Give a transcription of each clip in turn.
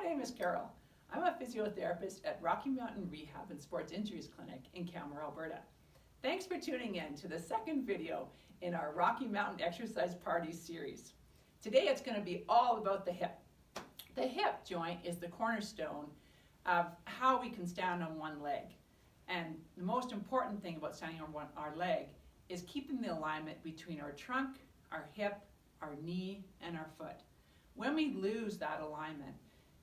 name is Carol. I'm a physiotherapist at Rocky Mountain Rehab and Sports Injuries Clinic in Calmar, Alberta. Thanks for tuning in to the second video in our Rocky Mountain Exercise Party series. Today it's going to be all about the hip. The hip joint is the cornerstone of how we can stand on one leg. And the most important thing about standing on our leg is keeping the alignment between our trunk, our hip, our knee, and our foot. When we lose that alignment,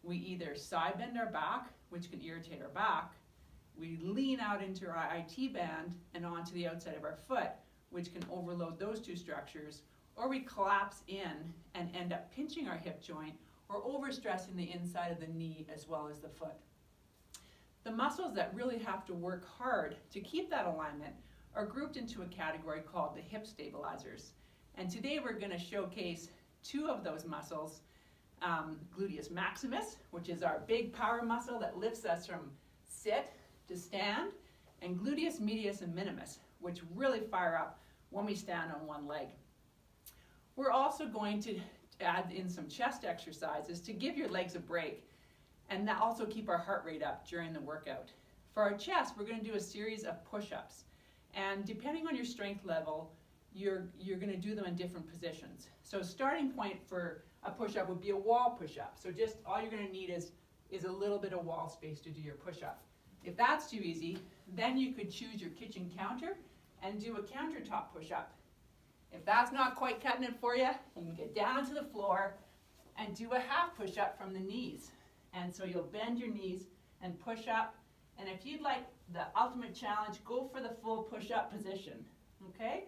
we either side bend our back, which can irritate our back, we lean out into our IT band and onto the outside of our foot, which can overload those two structures, or we collapse in and end up pinching our hip joint or overstressing the inside of the knee as well as the foot. The muscles that really have to work hard to keep that alignment are grouped into a category called the hip stabilizers. And today we're going to showcase two of those muscles, gluteus maximus, which is our big power muscle that lifts us from sit to stand, and gluteus medius and minimus, which really fire up when we stand on one leg. We're also going to add in some chest exercises to give your legs a break and also keep our heart rate up during the workout. For our chest, we're going to do a series of push-ups, and depending on your strength level, you're going to do them in different positions. So starting point for a push-up would be a wall push-up. So just all you're going to need is a little bit of wall space to do your push-up. If that's too easy, then you could choose your kitchen counter and do a countertop push-up. If that's not quite cutting it for you, you can get down to the floor and do a half push-up from the knees. And so you'll bend your knees and push up. And if you'd like the ultimate challenge, go for the full push-up position, okay?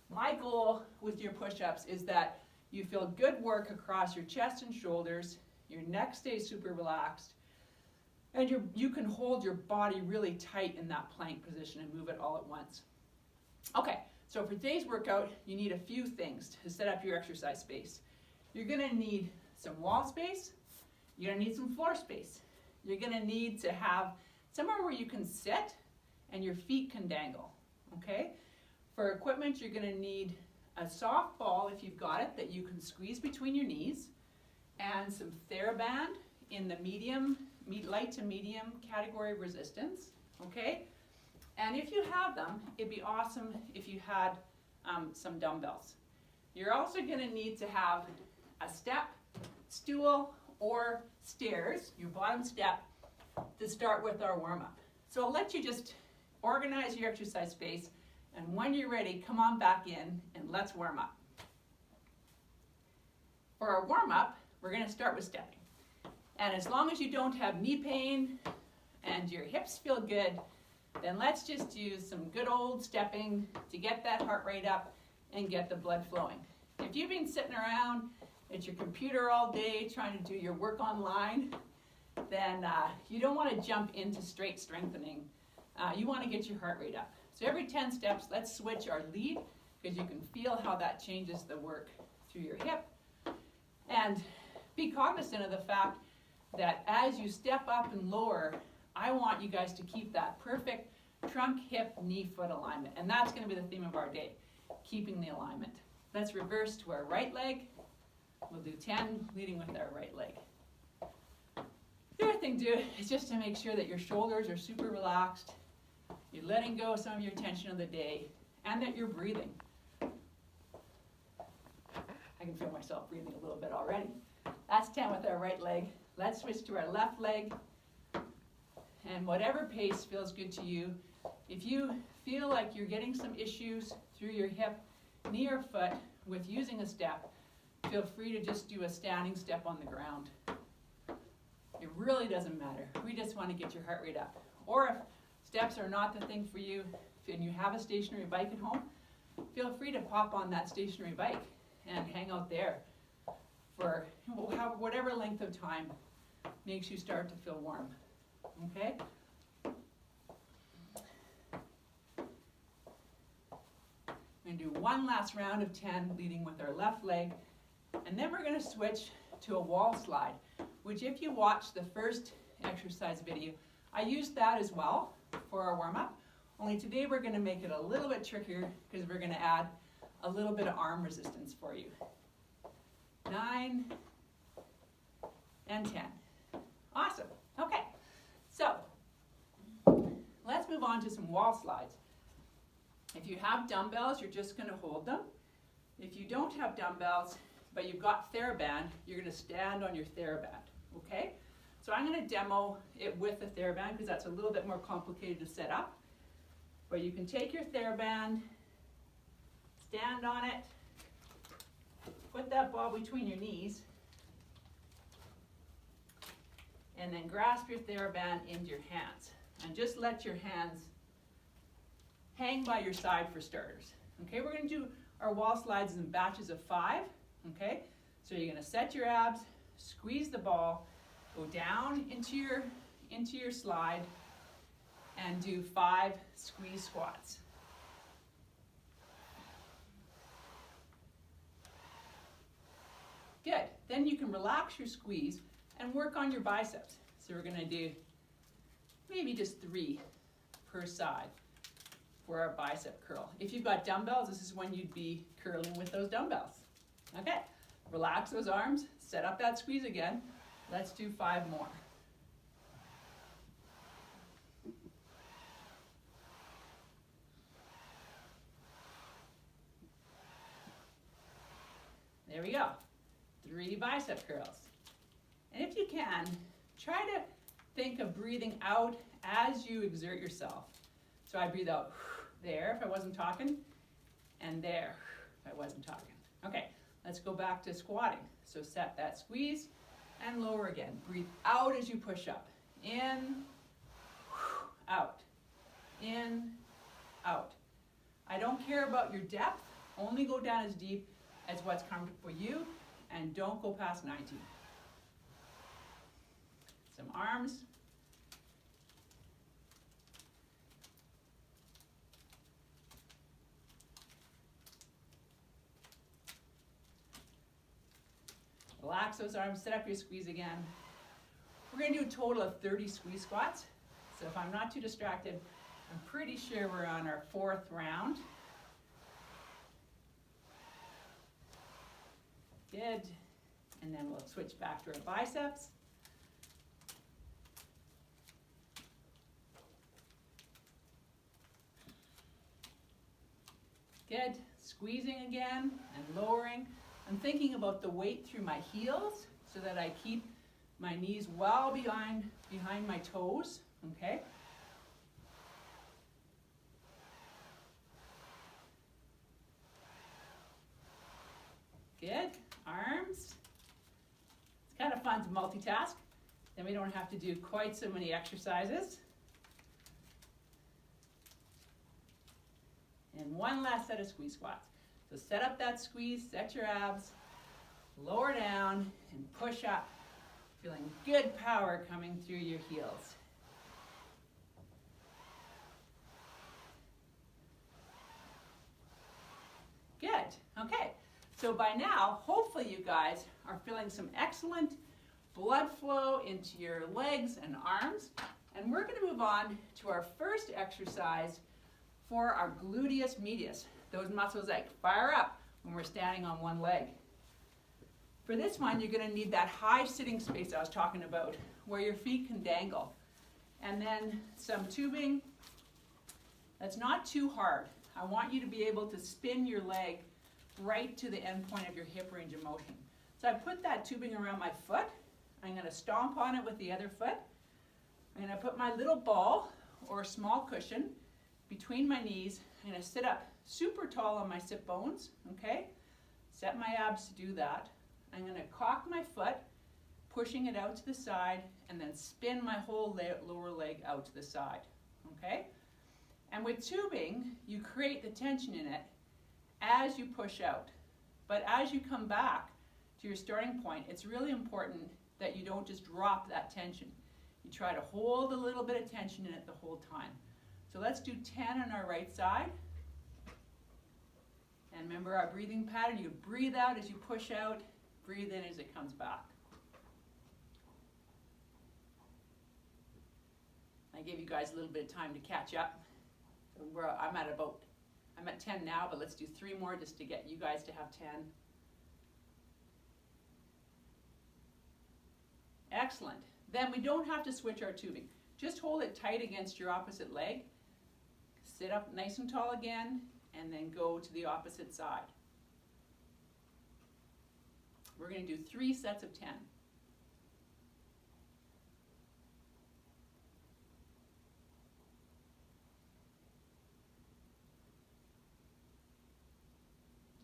My goal with your push-ups is that you feel good work across your chest and shoulders, your neck stays super relaxed, and you can hold your body really tight in that plank position and move it all at once. Okay, so for today's workout, you need a few things to set up your exercise space. You're going to need some wall space, you're going to need some floor space. You're going to need to have somewhere where you can sit and your feet can dangle, okay? For equipment, you're going to need a soft ball, if you've got it, that you can squeeze between your knees, and some TheraBand in the light to medium category of resistance, okay? And if you have them, it'd be awesome if you had some dumbbells. You're also going to need to have a step, stool, or stairs, your bottom step, to start with our warm-up. So I'll let you just organize your exercise space, and when you're ready, come on back in and let's warm up. For our warm-up, we're going to start with stepping. And as long as you don't have knee pain and your hips feel good, then let's just use some good old stepping to get that heart rate up and get the blood flowing. If you've been sitting around at your computer all day trying to do your work online, then you don't want to jump into straight strengthening. You want to get your heart rate up. So every 10 steps, let's switch our lead, because you can feel how that changes the work through your hip. And be cognizant of the fact that as you step up and lower, I want you guys to keep that perfect trunk, hip, knee, foot alignment. And that's going to be the theme of our day, keeping the alignment. Let's reverse to our right leg. We'll do 10, leading with our right leg. The other thing to do is just to make sure that your shoulders are super relaxed, you're letting go of some of your tension of the day, and that you're breathing. I can feel myself breathing a little bit already. That's 10 with our right leg. Let's switch to our left leg. And whatever pace feels good to you, if you feel like you're getting some issues through your hip, knee, or foot with using a step, feel free to just do a standing step on the ground. It really doesn't matter. We just want to get your heart rate up. Or if steps are not the thing for you, and you have a stationary bike at home, feel free to pop on that stationary bike and hang out there for whatever length of time makes you start to feel warm. Okay? We're going to do one last round of 10, leading with our left leg, and then we're going to switch to a wall slide, which if you watch the first exercise video, I used that as well for our warm-up, only today we're going to make it a little bit trickier because we're going to add a little bit of arm resistance for you. 9 and 10. to some wall slides. If you have dumbbells, you're just going to hold them. If you don't have dumbbells, but you've got TheraBand, you're going to stand on your TheraBand, okay? So I'm going to demo it with the TheraBand because that's a little bit more complicated to set up. But you can take your TheraBand, stand on it, put that ball between your knees, and then grasp your TheraBand into your hands. And just let your hands hang by your side for starters. Okay, we're going to do our wall slides in batches of 5. Okay, so you're going to set your abs, squeeze the ball, go down into your slide, and do 5 squeeze squats. Good. Then you can relax your squeeze and work on your biceps. So we're going to do maybe just 3 per side for our bicep curl. If you've got dumbbells, this is when you'd be curling with those dumbbells. Okay, relax those arms, set up that squeeze again. Let's do 5 more. There we go. 3 bicep curls. And if you can, try to think of breathing out as you exert yourself. So I breathe out there if I wasn't talking, and there if I wasn't talking. Okay, let's go back to squatting. So set that squeeze and lower again. Breathe out as you push up. In, out. In, out. I don't care about your depth. Only go down as deep as what's comfortable for you, and don't go past 90. Some arms. Relax those arms, set up your squeeze again. We're going to do a total of 30 squeeze squats. So if I'm not too distracted, I'm pretty sure we're on our 4th round. Good. And then we'll switch back to our biceps. Good. Squeezing again and lowering. I'm thinking about the weight through my heels so that I keep my knees well behind my toes, okay? Good. Arms. It's kind of fun to multitask. Then we don't have to do quite so many exercises. And one last set of squeeze squats. So set up that squeeze, set your abs, lower down, and push up. Feeling good power coming through your heels. Good. Okay. So by now, hopefully you guys are feeling some excellent blood flow into your legs and arms. And we're going to move on to our first exercise for our gluteus medius. Those muscles that fire up when we're standing on one leg. For this one, you're going to need that high sitting space I was talking about, where your feet can dangle. And then some tubing that's not too hard. I want you to be able to spin your leg right to the end point of your hip range of motion. So I put that tubing around my foot. I'm going to stomp on it with the other foot. I'm going to put my little ball or small cushion between my knees. I'm going to sit up super tall on my sit bones, okay? Set my abs to do that. I'm going to cock my foot, pushing it out to the side, and then spin my whole lower leg out to the side, okay? And with tubing, you create the tension in it as you push out. But as you come back to your starting point, it's really important that you don't just drop that tension. You try to hold a little bit of tension in it the whole time. So let's do 10 on our right side. And remember our breathing pattern. You breathe out as you push out, breathe in as it comes back. I gave you guys a little bit of time to catch up. So I'm at 10 now, but let's do 3 more just to get you guys to have 10. Excellent. Then we don't have to switch our tubing. Just hold it tight against your opposite leg. sit up nice and tall again, and then go to the opposite side. We're going to do 3 sets of 10.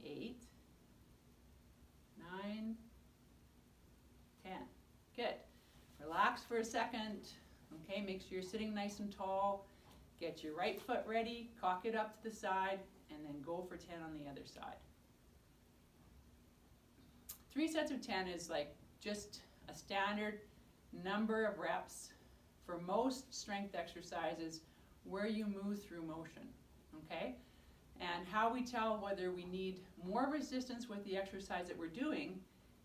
8, 9, 10. Good. Relax for a second. Okay, make sure you're sitting nice and tall. Get your right foot ready, cock it up to the side, and then go for 10 on the other side. 3 sets of 10 is like just a standard number of reps for most strength exercises where you move through motion, okay? And how we tell whether we need more resistance with the exercise that we're doing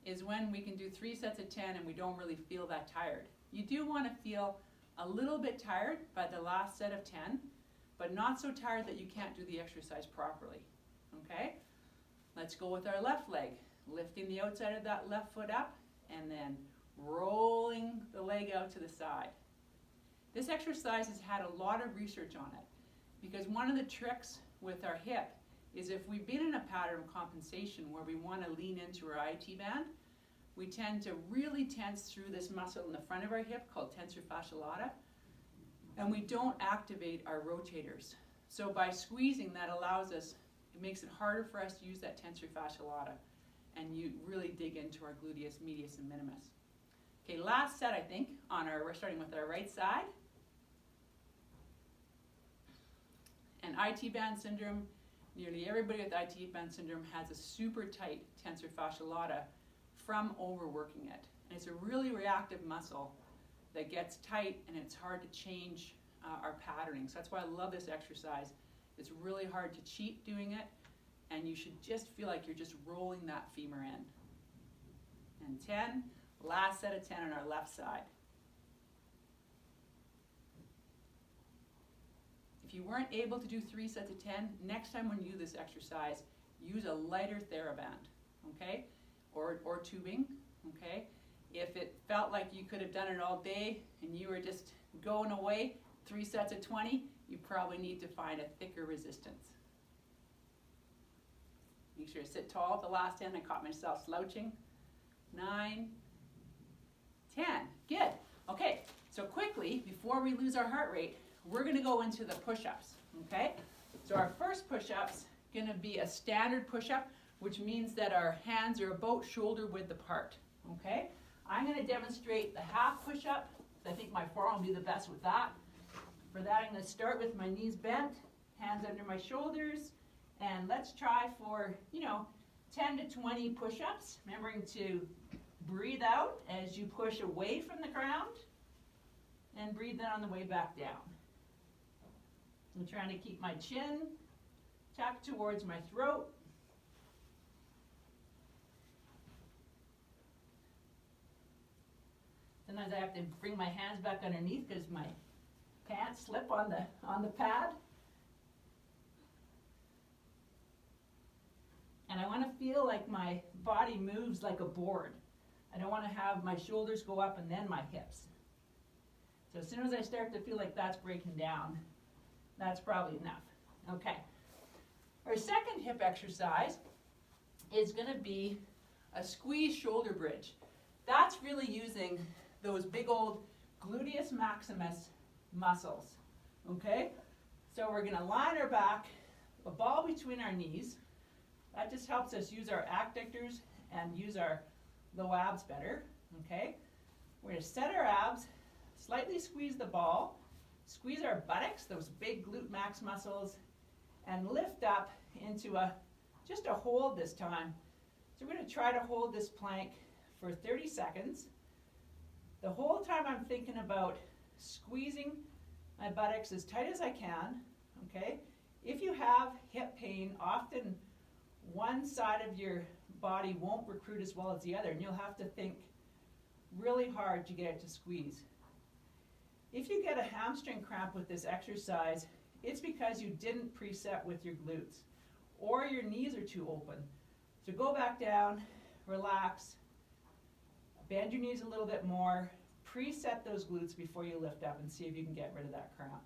is when we can do 3 sets of 10 and we don't really feel that tired. You do want to feel a little bit tired by the last set of 10, but not so tired that you can't do the exercise properly, okay? Let's go with our left leg. Lifting the outside of that left foot up and then rolling the leg out to the side. This exercise has had a lot of research on it because one of the tricks with our hip is if we've been in a pattern of compensation where we want to lean into our IT band, we tend to really tense through this muscle in the front of our hip called tensor fasciae lata, and we don't activate our rotators. So by squeezing, that allows us, it makes it harder for us to use that tensor fasciae lata, and you really dig into our gluteus medius and minimus. Okay, last set I think we're starting with our right side. And IT band syndrome, nearly everybody with IT band syndrome has a super tight tensor fasciae lata from overworking it. And it's a really reactive muscle that gets tight and it's hard to change our patterning. So that's why I love this exercise. It's really hard to cheat doing it, and you should just feel like you're just rolling that femur in. And 10, last set of 10 on our left side. If you weren't able to do 3 sets of 10, next time when you do this exercise, use a lighter TheraBand, okay? Or tubing, okay? If it felt like you could have done it all day and you were just going away, 3 sets of 20, you probably need to find a thicker resistance. Make sure to sit tall at the last 10. I caught myself slouching. 9, 10. Good. Okay, so quickly, before we lose our heart rate, we're going to go into the push-ups, okay? So our first push-up's going to be a standard push-up, which means that our hands are about shoulder width apart, okay? I'm going to demonstrate the half push-up. I think my forearm will be the best with that. For that, I'm going to start with my knees bent, hands under my shoulders, and let's try for, 10 to 20 push-ups, remembering to breathe out as you push away from the ground, and breathe in on the way back down. I'm trying to keep my chin tucked towards my throat. Sometimes I have to bring my hands back underneath because my pants slip on the pad. And I want to feel like my body moves like a board. I don't want to have my shoulders go up and then my hips. So as soon as I start to feel like that's breaking down, that's probably enough. Okay. Our second hip exercise is going to be a squeeze shoulder bridge. That's really using those big old gluteus maximus muscles. Okay? So we're going to line our back, a ball between our knees. That just helps us use our adductors and use our low abs better. Okay? We're going to set our abs, slightly squeeze the ball, squeeze our buttocks, those big glute max muscles, and lift up into just a hold this time. So we're going to try to hold this plank for 30 seconds. The whole time I'm thinking about squeezing my buttocks as tight as I can, okay? If you have hip pain, often one side of your body won't recruit as well as the other, and you'll have to think really hard to get it to squeeze. If you get a hamstring cramp with this exercise, it's because you didn't preset with your glutes, or your knees are too open. So go back down, relax, bend your knees a little bit more, preset those glutes before you lift up and see if you can get rid of that cramp.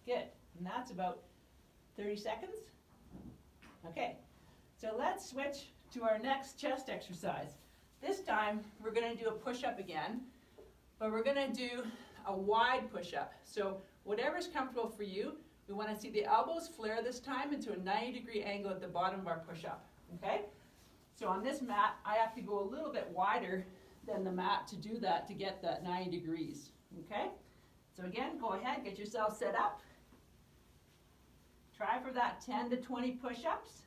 Good. And that's about 30 seconds. Okay, so let's switch to our next chest exercise. This time, we're going to do a push-up again, but we're going to do a wide push-up. So whatever's comfortable for you, we want to see the elbows flare this time into a 90-degree angle at the bottom of our push-up, okay? So on this mat, I have to go a little bit wider than the mat to do that, to get that 90 degrees, okay? So again, go ahead, get yourself set up. Try for that 10 to 20 push-ups.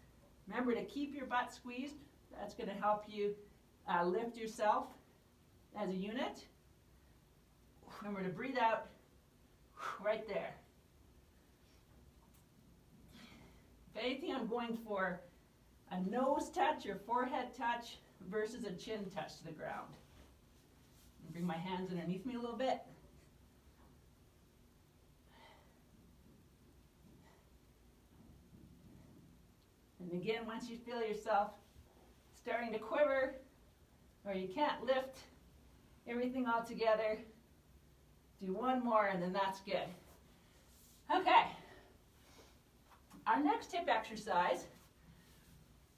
Remember to keep your butt squeezed. That's going to help you lift yourself as a unit. Remember to breathe out right there. If anything, I'm going for a nose touch or forehead touch versus a chin touch to the ground. Bring my hands underneath me a little bit. And again, once you feel yourself starting to quiver, or you can't lift everything all together, do one more and then that's good. Okay. Our next hip exercise,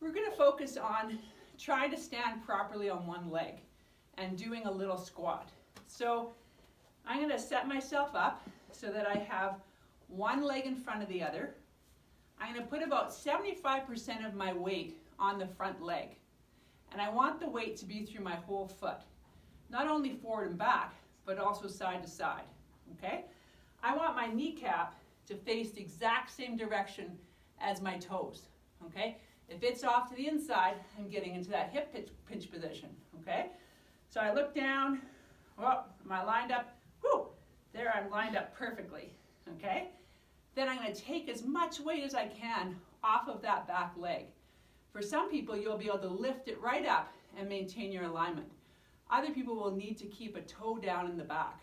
we're going to focus on trying to stand properly on one leg and doing a little squat. So I'm going to set myself up so that I have one leg in front of the other. I'm going to put about 75% of my weight on the front leg. And I want the weight to be through my whole foot. Not only forward and back, but also side to side, okay? I want my kneecap to face the exact same direction as my toes, okay? If it's off to the inside, I'm getting into that hip pinch position, okay? So I look down, oh, am I lined up? Whew, there I'm lined up perfectly, okay? Then I'm going to take as much weight as I can off of that back leg. For some people, you'll be able to lift it right up and maintain your alignment. Other people will need to keep a toe down in the back.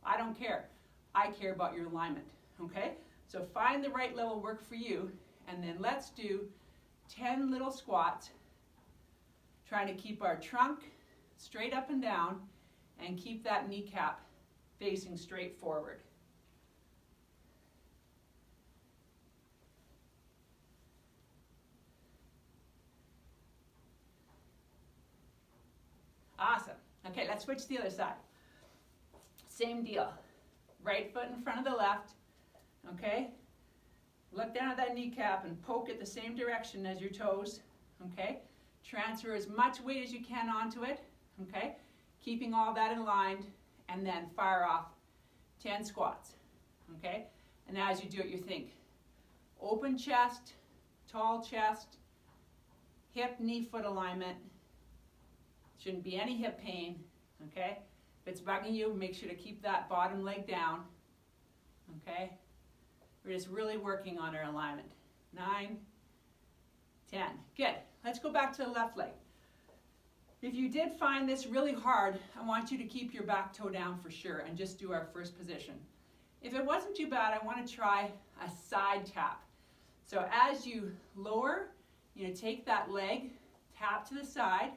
I don't care. I care about your alignment, okay? So find the right level work for you, and then let's do 10 little squats, trying to keep our trunk straight up and down and keep that kneecap facing straight forward. Awesome. Okay, let's switch to the other side. Same deal. Right foot in front of the left, okay? Look down at that kneecap and poke it the same direction as your toes, okay? Transfer as much weight as you can onto it, okay? Keeping all that in line, and then fire off 10 squats, okay? And as you do it, you think open chest, tall chest, hip, knee, foot alignment. Shouldn't be any hip pain, okay? If it's bugging you, make sure to keep that bottom leg down, okay? We're just really working on our alignment. 9, 10. Good. Let's go back to the left leg. If you did find this really hard, I want you to keep your back toe down for sure and just do our first position. If it wasn't too bad, I want to try a side tap. So as you lower, take that leg, tap to the side,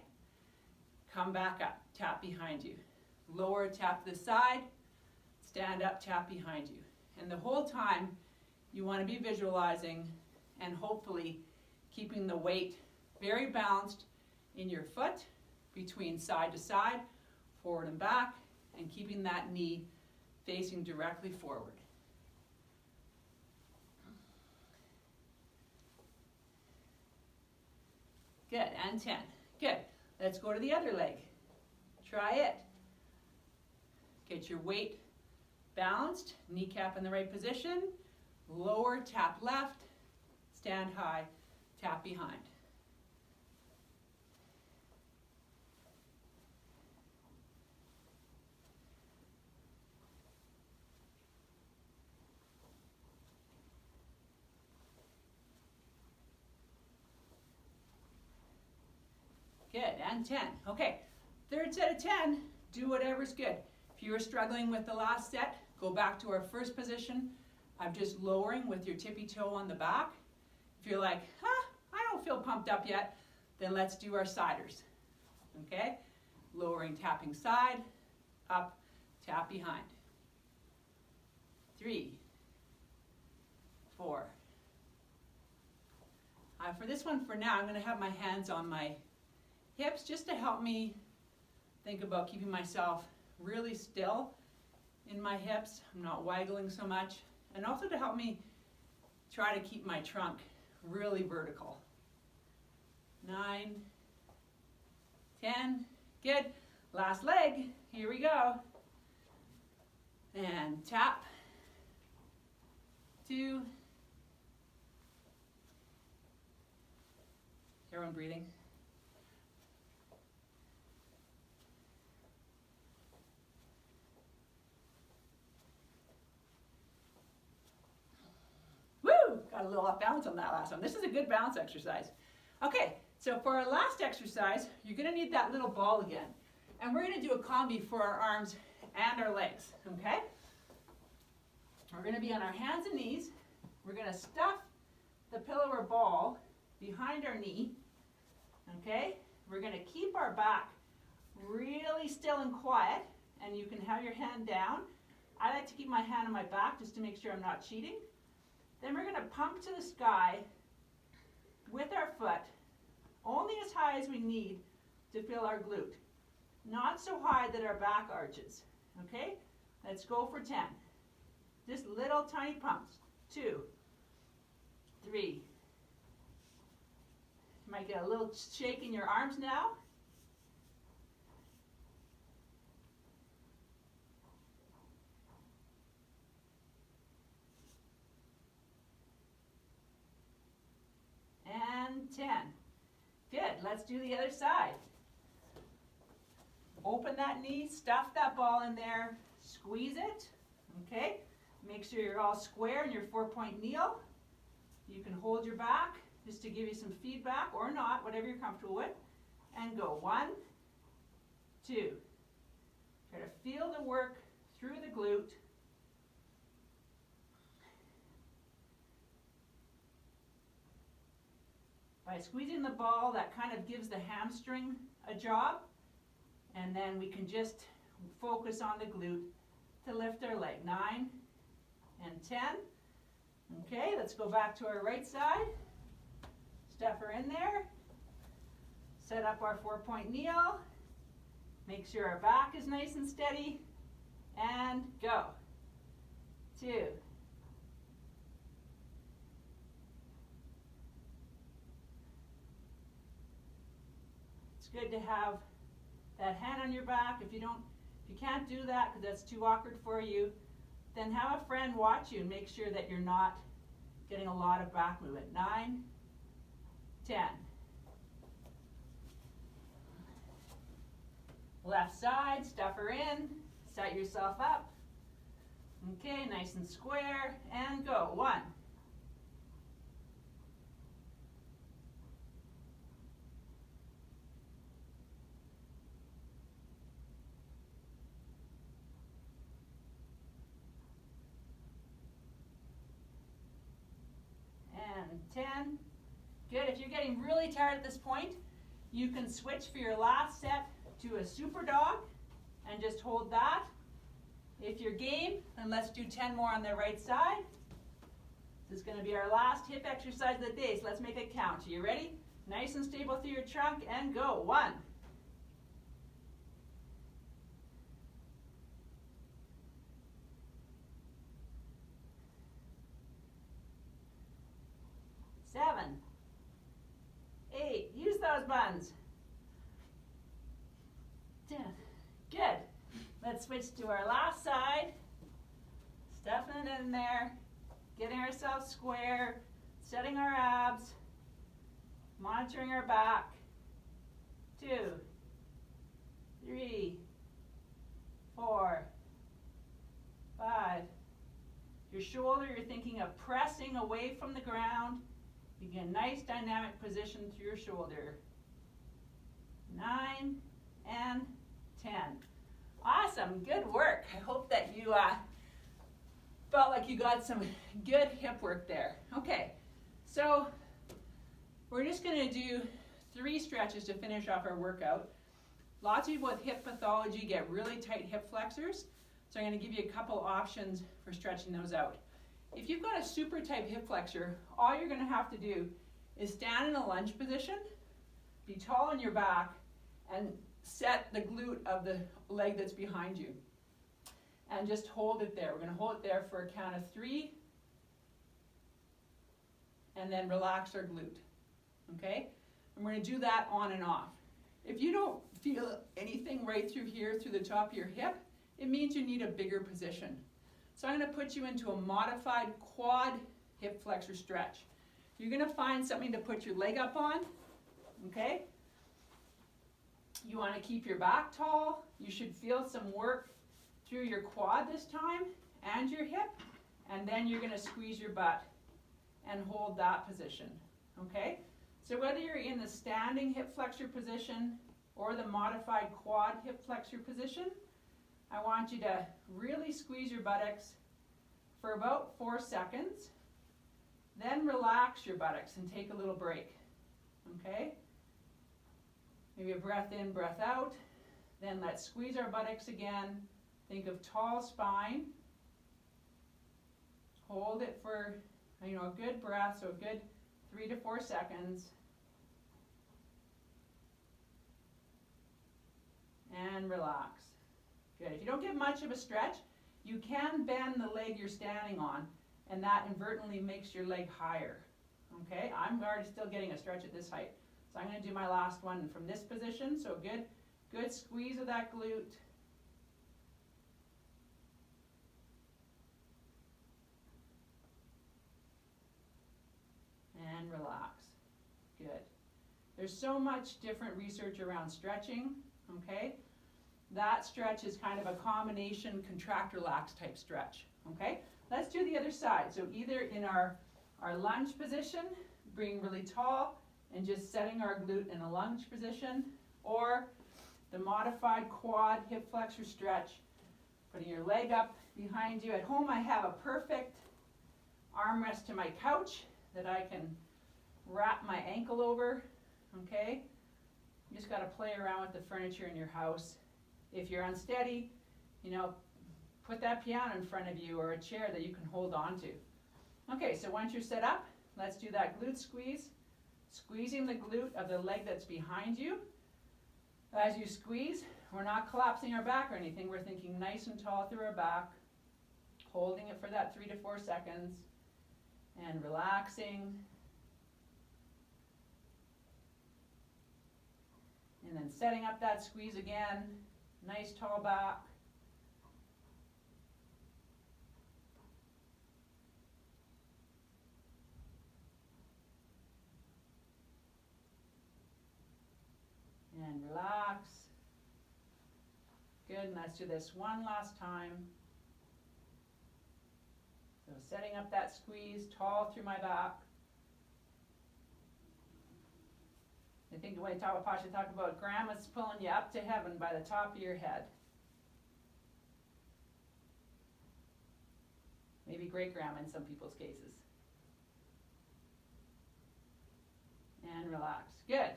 come back up, tap behind you. Lower, tap to the side, stand up, tap behind you. And the whole time, you want to be visualizing and hopefully keeping the weight very balanced in your foot between side to side, forward and back, and keeping that knee facing directly forward. Good, and 10. Good. Let's go to the other leg. Try it. Get your weight balanced, kneecap in the right position, lower, tap left, stand high, tap behind. Good, and 10. Okay, third set of 10, do whatever's good. If you were struggling with the last set, go back to our first position of just lowering with your tippy toe on the back. If you're like, I don't feel pumped up yet, then let's do our siders. Okay? Lowering, tapping side, up, tap behind. 3, For this one, for now, I'm going to have my hands on my hips just to help me think about keeping myself really still in my hips. I'm not waggling so much. And also to help me try to keep my trunk really vertical. 9, 10, good. Last leg, here we go. And tap, 2. Everyone breathing? Woo! Got a little off balance on that last one. This is a good balance exercise. Okay, so for our last exercise, you're going to need that little ball again. And we're going to do a combi for our arms and our legs, okay? We're going to be on our hands and knees. We're going to stuff the pillow or ball behind our knee, okay? We're going to keep our back really still and quiet, and you can have your hand down. I like to keep my hand on my back just to make sure I'm not cheating. Then we're going to pump to the sky with our foot, only as high as we need to feel our glute. Not so high that our back arches, okay? Let's go for 10. Just little tiny pumps. 2, 3. You might get a little shake in your arms now. And 10. Good, let's do the other side. Open that knee, stuff that ball in there, squeeze it, okay? Make sure you're all square in your 4-point kneel. You can hold your back just to give you some feedback, or not, whatever you're comfortable with. And go 1, 2. Try to feel the work through the glute. By squeezing the ball, that kind of gives the hamstring a job. And then we can just focus on the glute to lift our leg. 9 and 10. Okay, let's go back to our right side. Stuff her in there. Set up our 4-point kneel. Make sure our back is nice and steady. And go. 2. It's good to have that hand on your back. If you can't do that because that's too awkward for you, then have a friend watch you and make sure that you're not getting a lot of back movement. 9, 10. Left side, stuff her in, set yourself up. Okay, nice and square, and go. 1. And 10. Good. If you're getting really tired at this point, you can switch for your last set to a super dog and just hold that. If you're game, then let's do 10 more on the right side. This is going to be our last hip exercise of the day, so let's make it count. Are you ready? Nice and stable through your trunk, and go. 1. 7, 8, use those buns. 10, good. Let's switch to our last side. Stuffing it in there, getting ourselves square, setting our abs, monitoring our back. 2, 3, 4, 5. Your shoulder, you're thinking of pressing away from the ground. You get a nice dynamic position through your shoulder. 9 and 10. Awesome, good work. I hope that you felt like you got some good hip work there. Okay, so we're just going to do 3 stretches to finish off our workout. Lots of people with hip pathology get really tight hip flexors, so I'm going to give you a couple options for stretching those out. If you've got a super tight hip flexor, all you're going to have to do is stand in a lunge position, be tall in your back, and set the glute of the leg that's behind you. And just hold it there. We're going to hold it there for a count of 3, and then relax our glute. Okay? And we're going to do that on and off. If you don't feel anything right through here, through the top of your hip, it means you need a bigger position. So I'm going to put you into a modified quad hip flexor stretch. You're going to find something to put your leg up on, okay? You want to keep your back tall. You should feel some work through your quad this time and your hip, and then you're going to squeeze your butt and hold that position, okay? So whether you're in the standing hip flexor position or the modified quad hip flexor position, I want you to really squeeze your buttocks for about 4 seconds. Then relax your buttocks and take a little break, okay? Maybe a breath in, breath out. Then let's squeeze our buttocks again. Think of tall spine. Hold it for, a good breath, so a good 3 to 4 seconds. And relax. Good. If you don't get much of a stretch, you can bend the leg you're standing on, and that inadvertently makes your leg higher. Okay, I'm already still getting a stretch at this height. So I'm going to do my last one from this position. So good squeeze of that glute. And relax. Good. There's so much different research around stretching, okay? That stretch is kind of a combination contract-relax type stretch, okay? Let's do the other side. So either in our lunge position, being really tall and just setting our glute in a lunge position, or the modified quad hip flexor stretch, putting your leg up behind you. At home I have a perfect armrest to my couch that I can wrap my ankle over, okay? You just got to play around with the furniture in your house. If you're unsteady, put that piano in front of you or a chair that you can hold on to. Okay, so once you're set up, let's do that glute squeeze. Squeezing the glute of the leg that's behind you. As you squeeze, we're not collapsing our back or anything. We're thinking nice and tall through our back, holding it for that 3 to 4 seconds, and relaxing. And then setting up that squeeze again. Nice tall back. And relax. Good, and let's do this one last time. So setting up that squeeze, tall through my back. I think when Tawapashi talked about grandma's pulling you up to heaven by the top of your head. Maybe great grandma in some people's cases. And relax. Good.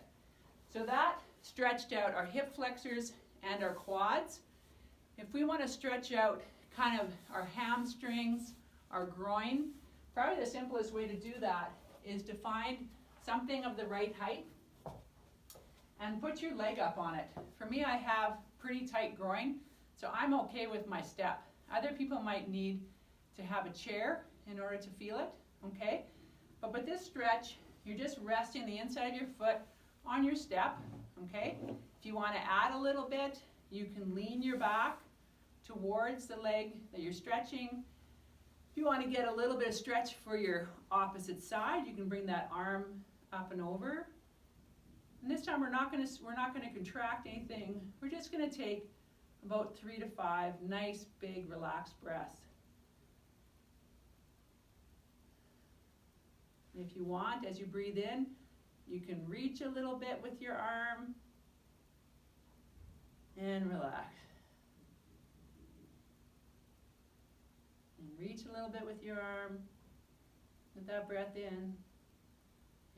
So that stretched out our hip flexors and our quads. If we want to stretch out kind of our hamstrings, our groin, probably the simplest way to do that is to find something of the right height and put your leg up on it. For me, I have pretty tight groin, so I'm okay with my step. Other people might need to have a chair in order to feel it, okay? But with this stretch, you're just resting the inside of your foot on your step, okay? If you want to add a little bit, you can lean your back towards the leg that you're stretching. If you want to get a little bit of stretch for your opposite side, you can bring that arm up and over. And this time we're not going to contract anything. We're just going to take about 3 to 5 nice, big, relaxed breaths. If you want, as you breathe in, you can reach a little bit with your arm and relax. And reach a little bit with your arm. Let that breath in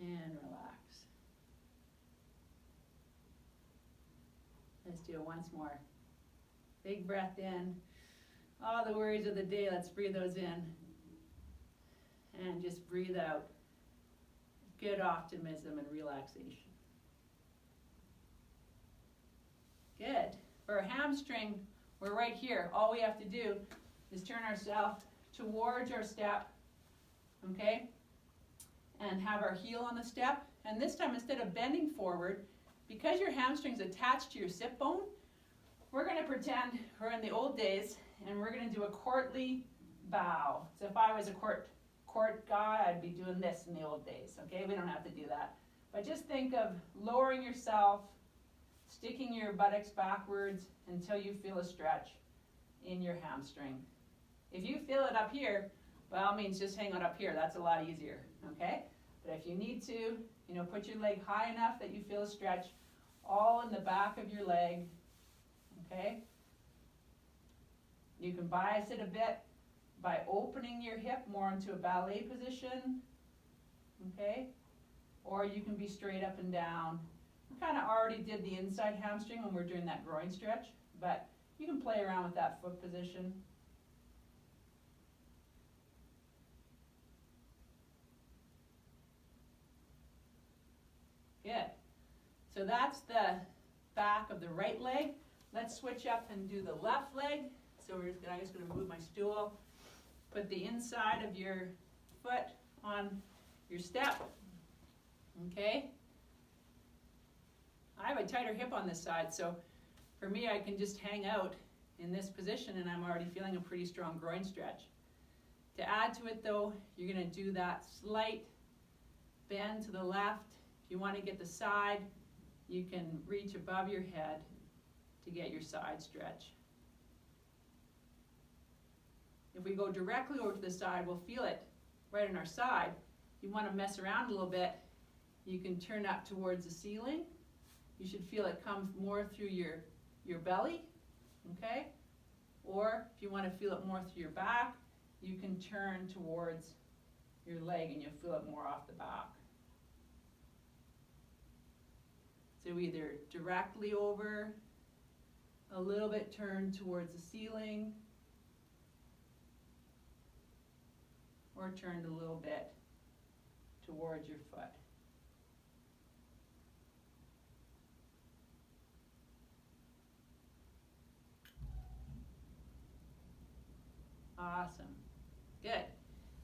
and relax. Let's do it once more. Big breath in. All the worries of the day, let's breathe those in. And just breathe out. good optimism and relaxation. Good. For a hamstring, we're right here. All we have to do is turn ourselves towards our step, okay? And have our heel on the step. And this time, instead of bending forward, because your hamstring's attached to your sit bone, we're going to pretend we're in the old days, and we're going to do a courtly bow. So if I was a court guy, I'd be doing this in the old days, okay? We don't have to do that. But just think of lowering yourself, sticking your buttocks backwards until you feel a stretch in your hamstring. If you feel it up here, by all means, just hang it up here. That's a lot easier, okay? But if you need to, put your leg high enough that you feel a stretch all in the back of your leg, okay? You can bias it a bit by opening your hip more into a ballet position, okay? Or you can be straight up and down. We kind of already did the inside hamstring when we're doing that groin stretch, but you can play around with that foot position. Good. So that's the back of the right leg. Let's switch up and do the left leg. So I'm just going to move my stool. Put the inside of your foot on your step. Okay? I have a tighter hip on this side, so for me I can just hang out in this position and I'm already feeling a pretty strong groin stretch. To add to it though, you're going to do that slight bend to the left. If you want to get the side, you can reach above your head to get your side stretch. If we go directly over to the side, we'll feel it right on our side. If you want to mess around a little bit, you can turn up towards the ceiling. You should feel it come more through your belly, okay? Or if you want to feel it more through your back, you can turn towards your leg and you'll feel it more off the back. So either directly over, a little bit turned towards the ceiling, or turned a little bit towards your foot. Awesome. Good.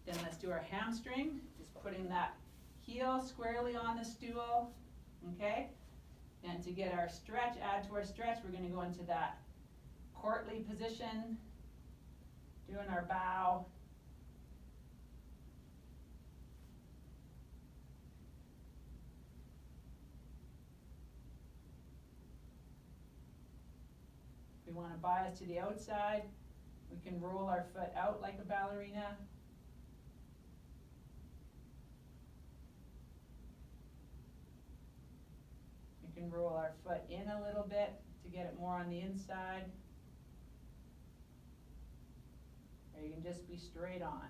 Then let's do our hamstring. Just putting that heel squarely on the stool. Okay? And to get our stretch, add to our stretch, we're going to go into that courtly position, doing our bow. If we want to bias to the outside, we can roll our foot out like a ballerina. We can roll our foot in a little bit to get it more on the inside. Or you can just be straight on.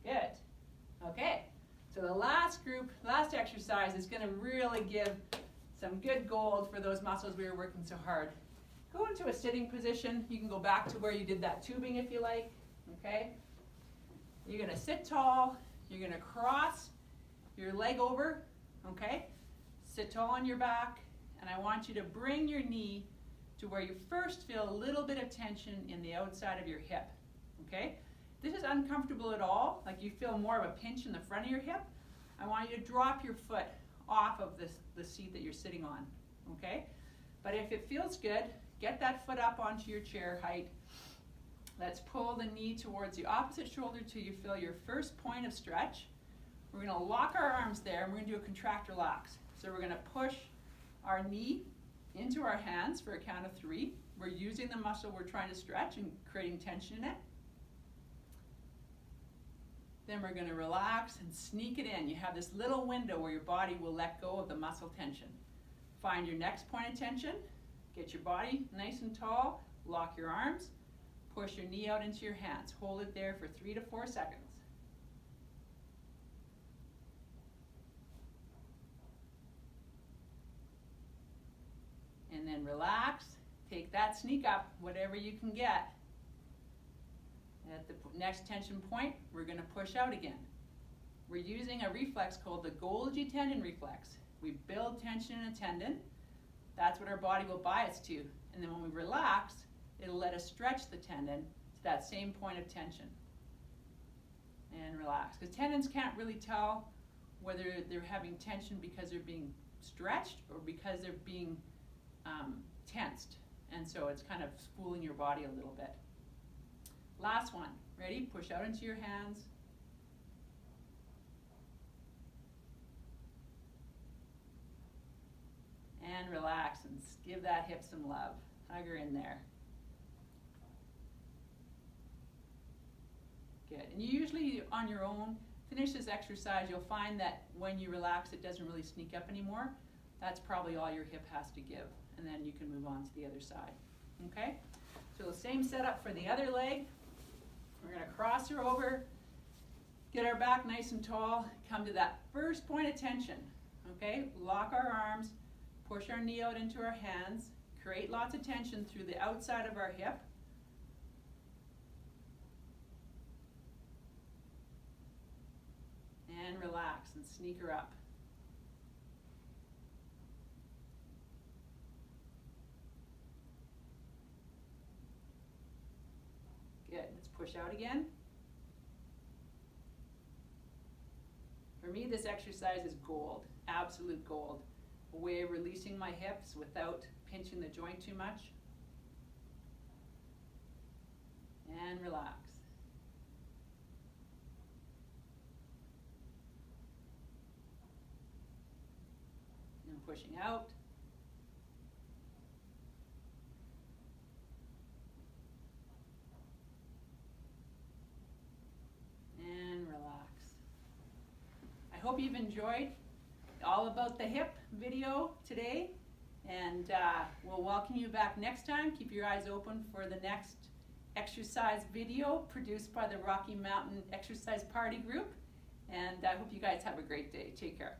Good. Okay, so the last exercise is going to really give some good gold for those muscles we were working so hard. Go into a sitting position. You can go back to where you did that tubing if you like, okay? You're going to sit tall. You're going to cross your leg over, okay? Sit tall on your back, and I want you to bring your knee to where you first feel a little bit of tension in the outside of your hip, okay? If this is uncomfortable at all, like you feel more of a pinch in the front of your hip, I want you to drop your foot off of the seat that you're sitting on, okay? But if it feels good, get that foot up onto your chair height. Let's pull the knee towards the opposite shoulder till you feel your first point of stretch. We're going to lock our arms there and we're going to do a contract relax. So we're going to push our knee into our hands for a count of 3. We're using the muscle we're trying to stretch and creating tension in it. Then we're going to relax and sneak it in. You have this little window where your body will let go of the muscle tension. Find your next point of tension. Get your body nice and tall. Lock your arms. Push your knee out into your hands. Hold it there for 3 to 4 seconds. And relax. Take that sneak up, whatever you can get. At the next tension point, we're going to push out again. We're using a reflex called the Golgi tendon reflex. We build tension in a tendon. That's what our body will bias to. And then when we relax, it'll let us stretch the tendon to that same point of tension. And relax. Because tendons can't really tell whether they're having tension because they're being stretched or because they're being tensed. And so it's kind of spooling your body a little bit. Last one. Ready? Push out into your hands. And relax and give that hip some love. Hug her in there. Good. And you usually, on your own, finish this exercise, you'll find that when you relax, it doesn't really sneak up anymore. That's probably all your hip has to give. And then you can move on to the other side. Okay? So the same setup for the other leg. We're going to cross her over, get our back nice and tall, come to that first point of tension. Okay? Lock our arms, push our knee out into our hands, create lots of tension through the outside of our hip. And relax and sneak her up. Good. Let's push out again. For me, this exercise is gold, absolute gold. A way of releasing my hips without pinching the joint too much. And relax. And pushing out. And relax. I hope you've enjoyed all about the hip video today, and we'll welcome you back next time. Keep your eyes open for the next exercise video produced by the Rocky Mountain Exercise Party Group, and I hope you guys have a great day. Take care.